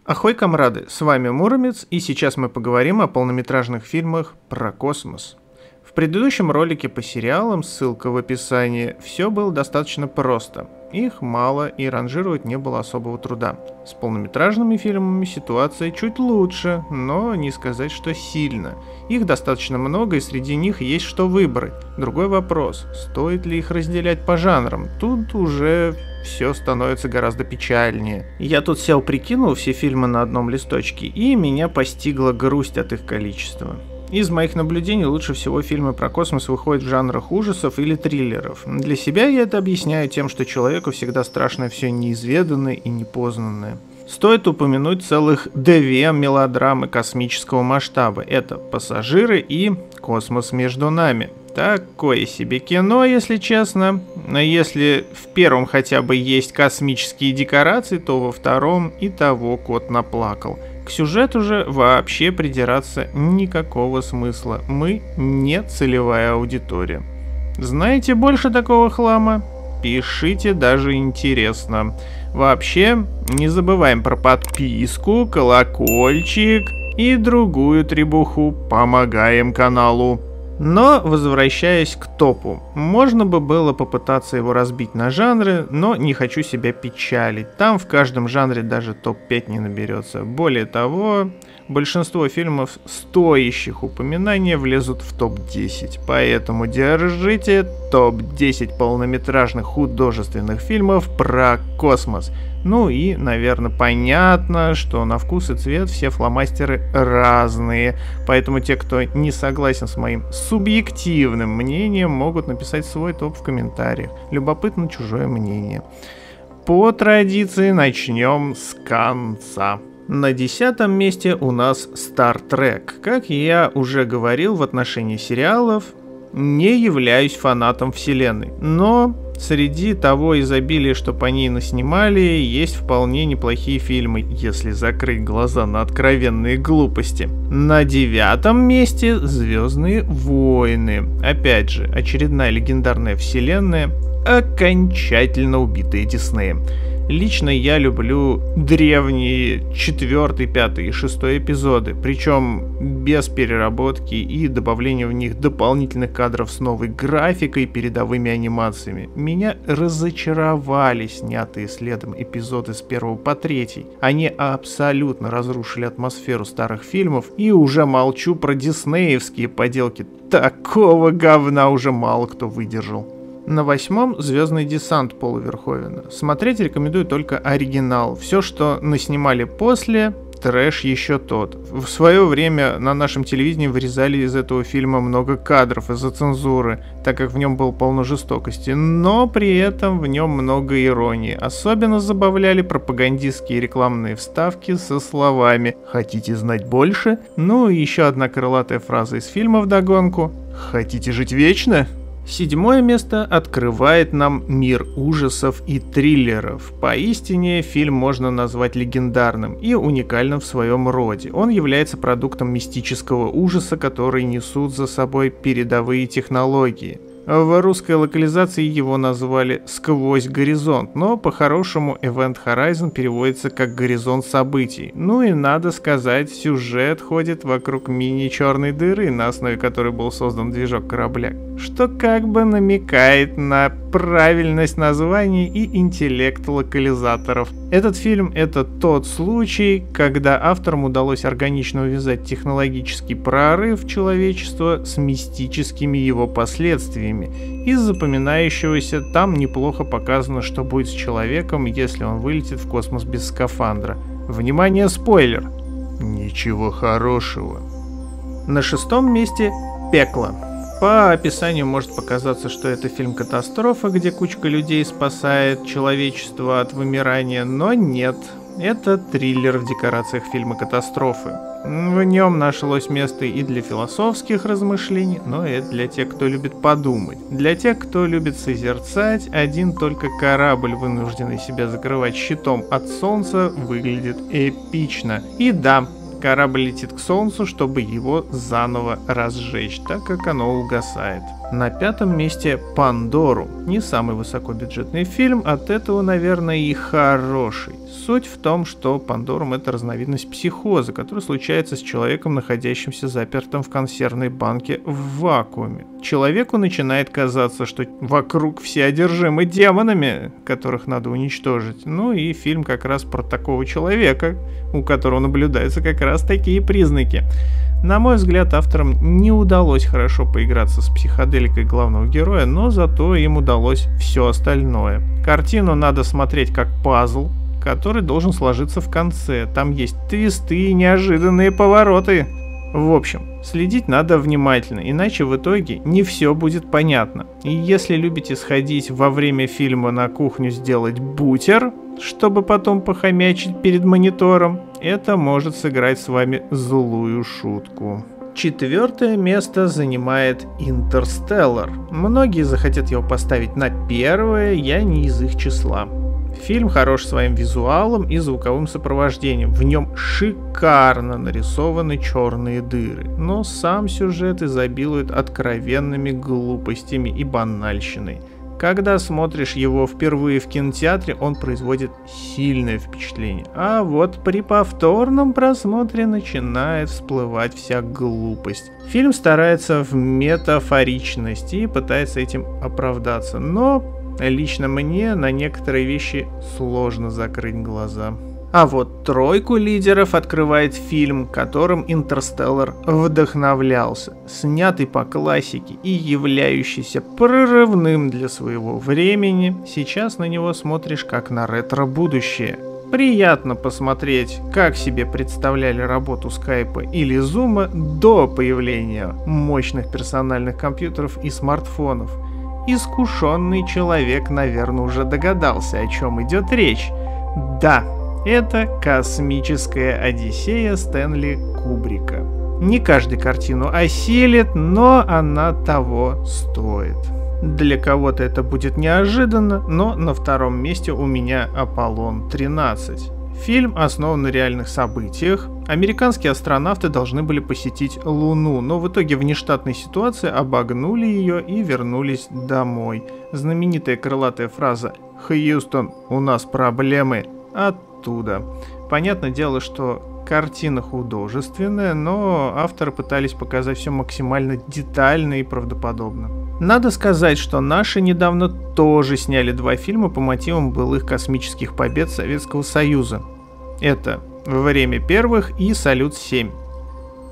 Ахой, комрады, с вами Муромец, и сейчас мы поговорим о полнометражных фильмах про космос. В предыдущем ролике по сериалам, ссылка в описании, все было достаточно просто. Их мало и ранжировать не было особого труда. С полнометражными фильмами ситуация чуть лучше, но не сказать, что сильно. Их достаточно много, и среди них есть что выбрать. Другой вопрос, стоит ли их разделять по жанрам? Тут уже все становится гораздо печальнее. Я тут сел, прикинул все фильмы на одном листочке, и меня постигла грусть от их количества. Из моих наблюдений лучше всего фильмы про космос выходят в жанрах ужасов или триллеров. Для себя я это объясняю тем, что человеку всегда страшно все неизведанное и непознанное. Стоит упомянуть целых две мелодрамы космического масштаба. Это «Пассажиры» и «Космос между нами». Такое себе кино, если честно. Но если в первом хотя бы есть космические декорации, то во втором и того кот наплакал. К сюжету же вообще придираться никакого смысла. Мы не целевая аудитория. Знаете больше такого хлама? Пишите, даже интересно. Вообще, не забываем про подписку, колокольчик и другую требуху. Помогаем каналу. Но, возвращаясь к топу, можно бы было попытаться его разбить на жанры, но не хочу себя печалить. Там в каждом жанре даже топ-5 не наберется. Более того, большинство фильмов, стоящих упоминания, влезут в топ-10. Поэтому держите топ-10 полнометражных художественных фильмов про космос. Ну и, наверное, понятно, что на вкус и цвет все фломастеры разные. Поэтому те, кто не согласен с моим субъективным мнением, могут написать свой топ в комментариях. Любопытно чужое мнение. По традиции начнем с конца. На 10-м месте у нас Star Trek. Как я уже говорил в отношении сериалов, не являюсь фанатом вселенной, но среди того изобилия, что по ней наснимали, есть вполне неплохие фильмы, если закрыть глаза на откровенные глупости. На 9-м месте «Звездные войны». Опять же, очередная легендарная вселенная, окончательно убитая Диснеем. Лично я люблю древние 4, 5 и 6 эпизоды, причем без переработки и добавления в них дополнительных кадров с новой графикой и передовыми анимациями. Меня разочаровали снятые следом эпизоды с 1 по 3. Они абсолютно разрушили атмосферу старых фильмов, и уже молчу про диснеевские поделки. Такого говна уже мало кто выдержал. На 8-м «Звездный десант» Пола Верховена. Смотреть рекомендую только оригинал. Все, что наснимали после, трэш еще тот. В свое время на нашем телевидении вырезали из этого фильма много кадров из-за цензуры, так как в нем было полно жестокости, но при этом в нем много иронии. Особенно забавляли пропагандистские рекламные вставки со словами «Хотите знать больше?». Ну и еще одна крылатая фраза из фильма вдогонку «Хотите жить вечно?». 7-е место открывает нам мир ужасов и триллеров. Поистине фильм можно назвать легендарным и уникальным в своем роде. Он является продуктом мистического ужаса, который несут за собой передовые технологии. В русской локализации его назвали «Сквозь горизонт», но по-хорошему Event Horizon переводится как «Горизонт событий». Ну и надо сказать, сюжет ходит вокруг мини-черной дыры, на основе которой был создан движок корабля, что как бы намекает на правильность названий и интеллект локализаторов. Этот фильм — это тот случай, когда авторам удалось органично увязать технологический прорыв человечества с мистическими его последствиями. Из запоминающегося там неплохо показано, что будет с человеком, если он вылетит в космос без скафандра. Внимание, спойлер! Ничего хорошего. На 6-м месте «Пекло». По описанию может показаться, что это фильм-катастрофа, где кучка людей спасает человечество от вымирания, но нет. Это триллер в декорациях фильма «Катастрофы». В нем нашлось место и для философских размышлений, но и для тех, кто любит подумать. Для тех, кто любит созерцать, один только корабль, вынужденный себя закрывать щитом от солнца, выглядит эпично. И да, Корабль летит к Солнцу, чтобы его заново разжечь, так как оно угасает. На 5-м месте «Пандору». Не самый высокобюджетный фильм, от этого, наверное, и хороший. Суть в том, что Пандорум — это разновидность психоза, который случается с человеком, находящимся запертым в консервной банке в вакууме. Человеку начинает казаться, что вокруг все одержимы демонами, которых надо уничтожить. Ну и фильм как раз про такого человека, у которого наблюдаются как раз такие признаки. На мой взгляд, авторам не удалось хорошо поиграться с психоделикой главного героя, но зато им удалось все остальное. Картину надо смотреть как пазл, который должен сложиться в конце. Там есть твисты и неожиданные повороты. В общем, следить надо внимательно, иначе в итоге не все будет понятно. И если любите сходить во время фильма на кухню сделать бутер, чтобы потом похомячить перед монитором, это может сыграть с вами злую шутку. 4-е место занимает «Интерстеллар». Многие захотят его поставить на 1-е, я не из их числа. Фильм хорош своим визуалом и звуковым сопровождением. В нем шикарно нарисованы черные дыры, но сам сюжет изобилует откровенными глупостями и банальщиной. Когда смотришь его впервые в кинотеатре, он производит сильное впечатление. А вот при повторном просмотре начинает всплывать вся глупость. Фильм старается в метафоричности и пытается этим оправдаться, но лично мне на некоторые вещи сложно закрыть глаза. А вот 3-ку лидеров открывает фильм, которым «Интерстеллар» вдохновлялся, снятый по классике и являющийся прорывным для своего времени. Сейчас на него смотришь как на ретро-будущее. Приятно посмотреть, как себе представляли работу скайпа или зума до появления мощных персональных компьютеров и смартфонов. Искушенный человек, наверное, уже догадался, о чем идет речь. Да, это космическая Одиссея Стэнли Кубрика. Не каждый картину осилит, но она того стоит. Для кого-то это будет неожиданно, но на 2-м месте у меня «Аполлон-13». Фильм основан на реальных событиях. Американские астронавты должны были посетить Луну, но в итоге внештатной ситуации обогнули ее и вернулись домой. Знаменитая крылатая фраза «Хьюстон, у нас проблемы» оттуда. Понятное дело, что картина художественная, но авторы пытались показать все максимально детально и правдоподобно. Надо сказать, что наши недавно тоже сняли 2 фильма по мотивам былых космических побед Советского Союза. Это «Время первых» и «Салют-7».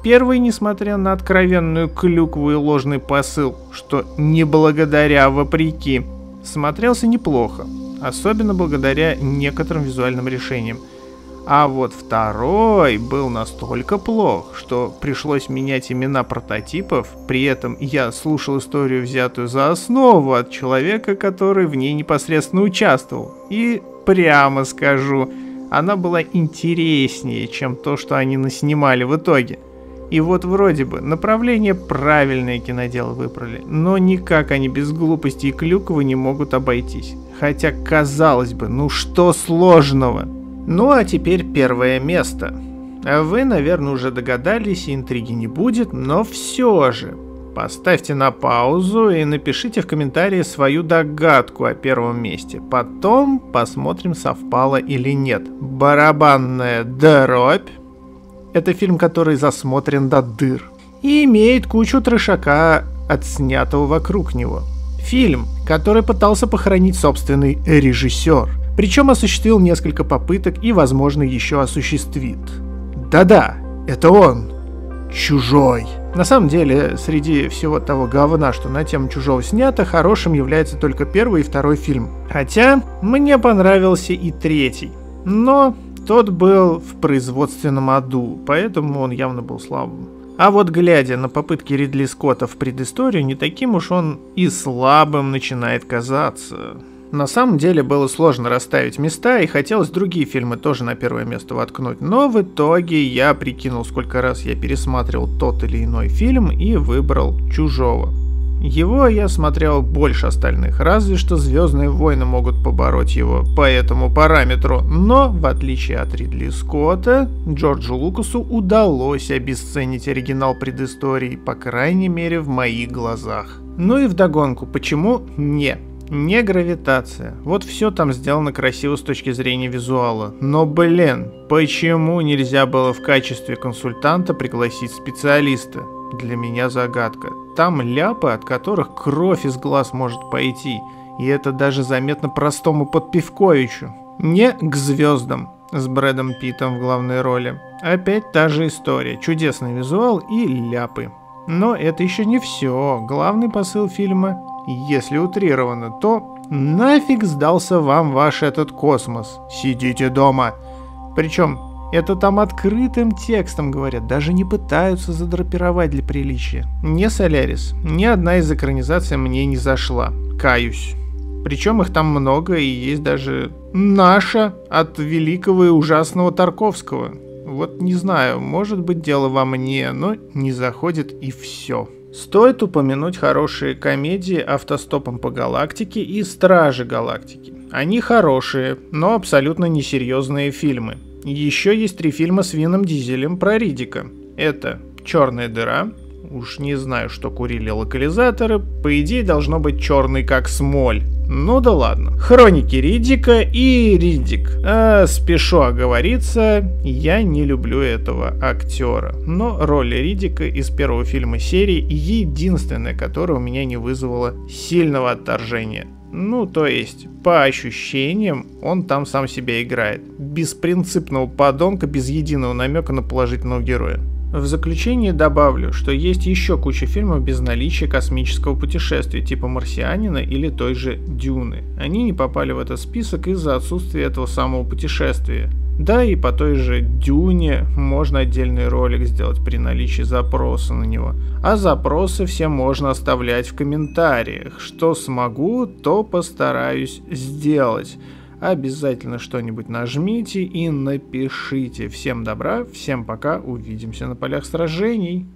Первый, несмотря на откровенную клюкву и ложный посыл, что не благодаря, а вопреки, смотрелся неплохо, особенно благодаря некоторым визуальным решениям. А вот 2-й был настолько плох, что пришлось менять имена прототипов, при этом я слушал историю, взятую за основу от человека, который в ней непосредственно участвовал. И прямо скажу, она была интереснее, чем то, что они наснимали в итоге. И вот вроде бы направление правильное киноделы выбрали, но никак они без глупости и клюквы не могут обойтись. Хотя, казалось бы, ну что сложного? Ну а теперь 1-е место. Вы, наверное, уже догадались, интриги не будет, но все же. Поставьте на паузу и напишите в комментарии свою догадку о 1-м месте. Потом посмотрим, совпало или нет. «Барабанная дробь». Это фильм, который засмотрен до дыр. И имеет кучу трешака, отснятого вокруг него. Фильм, который пытался похоронить собственный режиссер. Причем осуществил несколько попыток и, возможно, еще осуществит. Да-да, это он. «Чужой». На самом деле, среди всего того говна, что на тему «Чужого» снято, хорошим является только 1-й и 2-й фильм. Хотя, мне понравился и 3-й. Но тот был в производственном аду, поэтому он явно был слабым. А вот глядя на попытки Ридли Скотта в предысторию, не таким уж он и слабым начинает казаться. На самом деле было сложно расставить места, и хотелось другие фильмы тоже на 1-е место воткнуть, но в итоге я прикинул, сколько раз я пересматривал тот или иной фильм и выбрал «Чужого». Его я смотрел больше остальных, разве что «Звездные войны» могут побороть его по этому параметру. Но, в отличие от Ридли Скотта, Джорджу Лукасу удалось обесценить оригинал предыстории, по крайней мере в моих глазах. Ну и вдогонку, почему не гравитация. Вот все там сделано красиво с точки зрения визуала. Но, блин, почему нельзя было в качестве консультанта пригласить специалиста? Для меня загадка. Там ляпы, от которых кровь из глаз может пойти. И это даже заметно простому Подпивковичу. Не к звездам с Брэдом Питтом в главной роли. Опять та же история. Чудесный визуал и ляпы. Но это еще не все. Главный посыл фильма, если утрированно, то нафиг сдался вам ваш этот космос. Сидите дома. Причем это там открытым текстом говорят, даже не пытаются задрапировать для приличия. Не Солярис, ни одна из экранизаций мне не зашла, каюсь. Причем их там много, и есть даже наша от великого и ужасного Тарковского. Вот не знаю, может быть дело во мне, но не заходит и все. Стоит упомянуть хорошие комедии «Автостопом по галактике» и «Стражи галактики». Они хорошие, но абсолютно несерьезные фильмы. Еще есть 3 фильма с Вином Дизелем про Риддика. Это «Черная дыра». Уж не знаю, что курили локализаторы. По идее, должно быть черный как смоль. Ну да ладно. «Хроники Риддика» и «Риддик». Спешу оговориться, я не люблю этого актера. Но роль Риддика из первого фильма серии единственная, которая у меня не вызвала сильного отторжения. Ну, то есть, по ощущениям, он там сам себя играет. Беспринципного подонка, без единого намека на положительного героя. В заключение добавлю, что есть еще куча фильмов без наличия космического путешествия, типа «Марсианина» или той же «Дюны». Они не попали в этот список из-за отсутствия этого самого путешествия. Да и по той же «Дюне» можно отдельный ролик сделать при наличии запроса на него. А запросы все можно оставлять в комментариях. Что смогу, то постараюсь сделать. Обязательно что-нибудь нажмите и напишите. Всем добра, всем пока, увидимся на полях сражений.